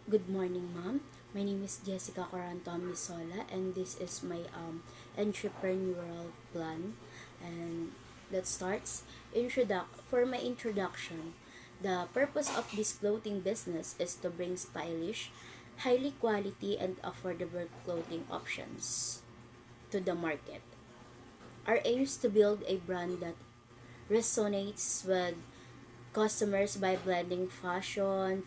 Good morning, ma'am. My name is Jessica Coranto Misola, and this is my entrepreneurial plan. And that starts for my introduction. The purpose of this clothing business is to bring stylish, highly quality, and affordable clothing options to the market. Our aim is to build a brand that resonates with customers by blending fashion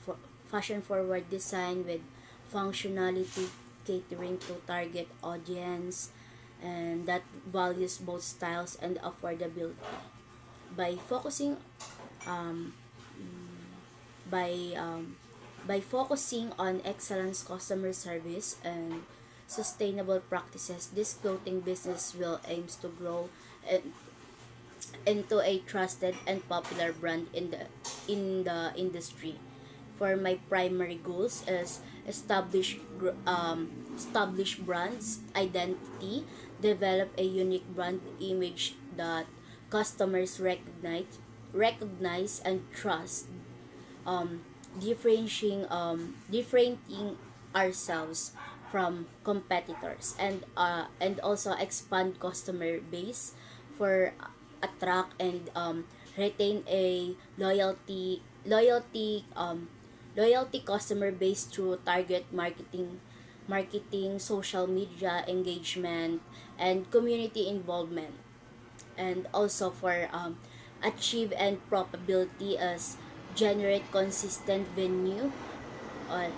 forward design with functionality, catering to target audience and that values both styles and affordability by um, by um, focusing on excellence customer service and sustainable practices. This clothing business will aims to grow and into a trusted and popular brand in the industry. For my primary goals is establish brands identity, develop a unique brand image that customers recognize and trust, um, differentiating ourselves from competitors and also expand customer base for attract and retain a loyalty customer base through target marketing, social media engagement, and community involvement, and also for achieve and probability as generate consistent venue. uh,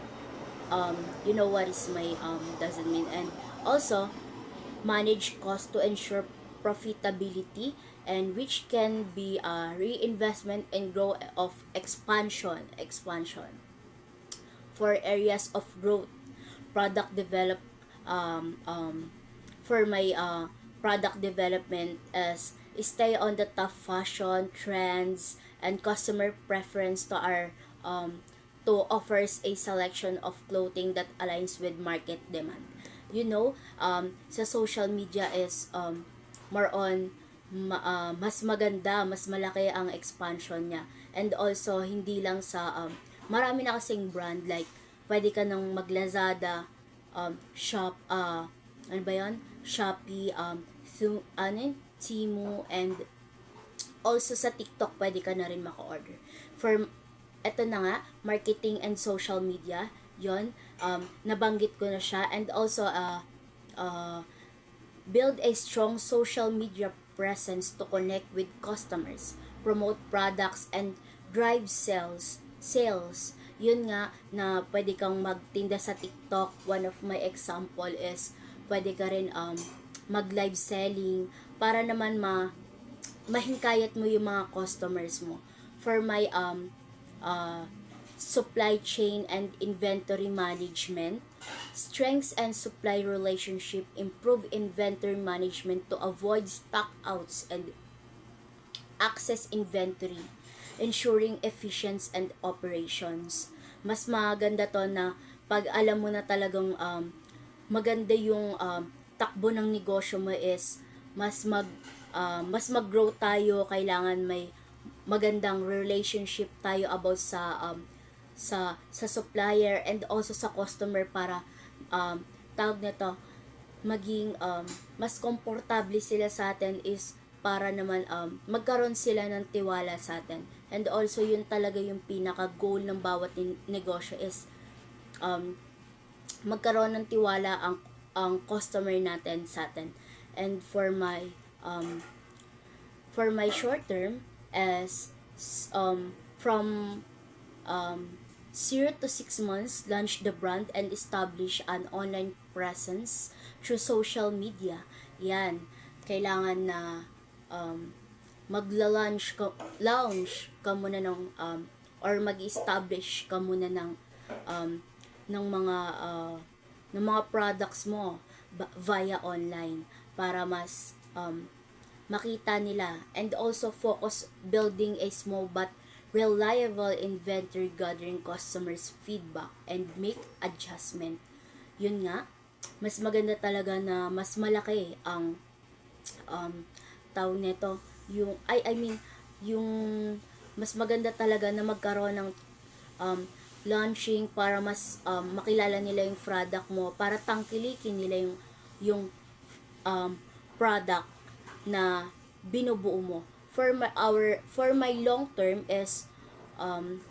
you know what is my doesn't mean, and also manage cost to ensure profitability, and which can be a reinvestment and growth of expansion for areas of growth. Product develop um, um, for my product development as stay on the top fashion trends and customer preference to our to offers a selection of clothing that aligns with market demand. Sa social media is more on mas maganda, mas malaki ang expansion niya. And also, hindi lang sa, marami na kasing brand, like, pwede ka nang mag-Lazada, ano ba yun? Shopee, Temu, and also sa TikTok, pwede ka na rin maka-order. For, eto na nga, marketing and social media, yon nabanggit ko na siya. And also, uh, build a strong social media presence to connect with customers, promote products, and drive sales. Yun nga na pwede kang magtinda sa TikTok. One of my example is pwede ka rin mag-live selling para naman mahingkayat mo yung mga customers mo. For my uh, supply chain and inventory management, strengths and supply relationship, improve inventory management to avoid stockouts and access inventory, ensuring efficiency and operations. Mas maganda to na pag alam mo na talagang maganda yung takbo ng negosyo mo is mas mag-grow tayo, kailangan may magandang relationship tayo about sa supplier and also sa customer para tawag nito maging mas komportable sila sa atin is para naman magkaroon sila ng tiwala sa atin. And also yun talaga yung pinaka goal ng bawat negosyo is magkaroon ng tiwala ang customer natin sa atin. And for my short term as from 0 to 6 months, launch the brand and establish an online presence through social media. Yan, kailangan na launch ka muna or mag-establish ka muna ng mga products mo via online para mas makita nila, and also focus building a small but reliable inventory, gathering customers feedback and make adjustment. Yun nga, mas maganda talaga na mas malaki ang tawag nito yung I mean yung mas maganda talaga na magkaroon ng launching para mas makilala nila yung product mo, para tangkilikin nila yung um, product na binubuo mo. For my long term is 1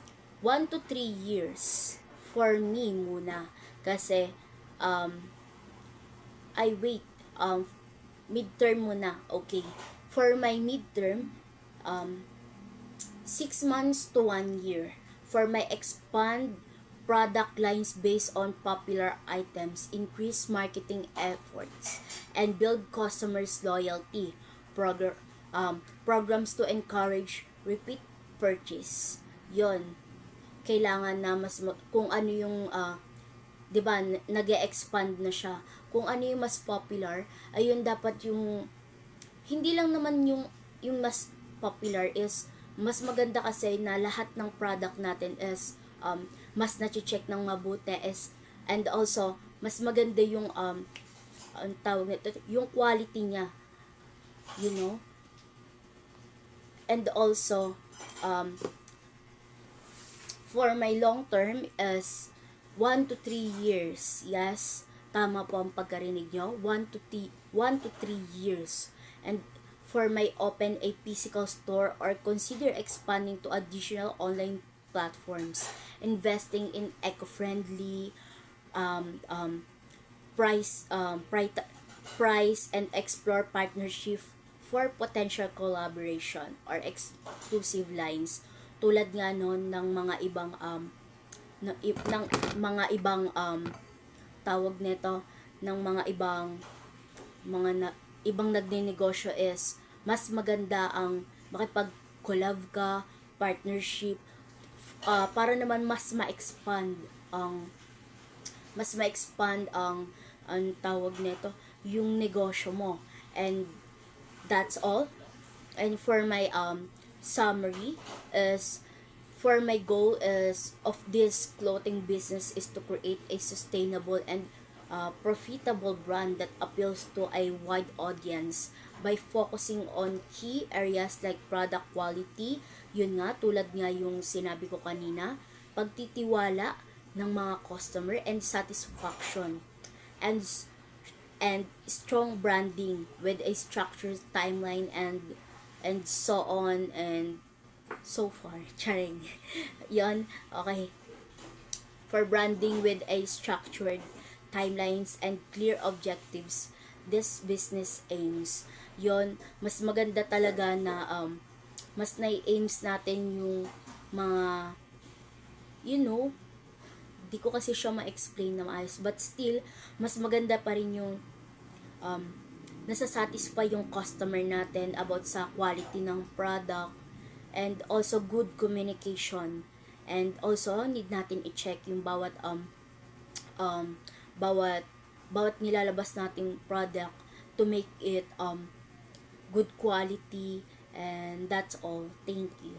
to 3 years for me muna, kasi I wait midterm muna. Okay, for my midterm 6 months to 1 year. For my expand product lines based on popular items, increase marketing efforts, and build customers' loyalty. Programs to encourage repeat purchase. Yon, kailangan na kung ano yung 'di ba, nag-expand na siya. Kung ano yung mas popular, ayun dapat yung hindi lang naman yung mas popular is mas maganda, kasi na lahat ng product natin is mas na-check ng mabuti is, and also mas maganda yung ang tawag nito, yung quality niya, you know. And also for my long term is 1 to 3 years. Yes, tama po ang pagkarinig nyo. 1 to 3 years. And for my open a physical store or consider expanding to additional online platforms, investing in eco-friendly price and explore partnership for potential collaboration or exclusive lines, tulad nga noon ng mga ibang ng mga ibang tawag nito, ng mga ibang nagnenegosyo is mas maganda ang makipag-collab ka, partnership, para naman mas ma-expand ang tawag nito, yung negosyo mo. And that's all. And for my summary is, for my goal is of this clothing business is to create a sustainable and profitable brand that appeals to a wide audience by focusing on key areas like product quality, yun nga, tulad nga yung sinabi ko kanina, pagtitiwala ng mga customer and satisfaction, and strong branding with a structured timeline and so on and so far. Charing. Yon, okay. For branding with a structured timelines and clear objectives, this business aims. Yon, mas maganda talaga na mas na-aims natin yung mga, you know, di ko kasi siya ma-explain na maayos, but still mas maganda pa rin yung nasa-satisfy yung customer natin about sa quality ng product, and also good communication, and also need natin i-check yung bawat bawat nilalabas nating product to make it good quality. And that's all. Thank you.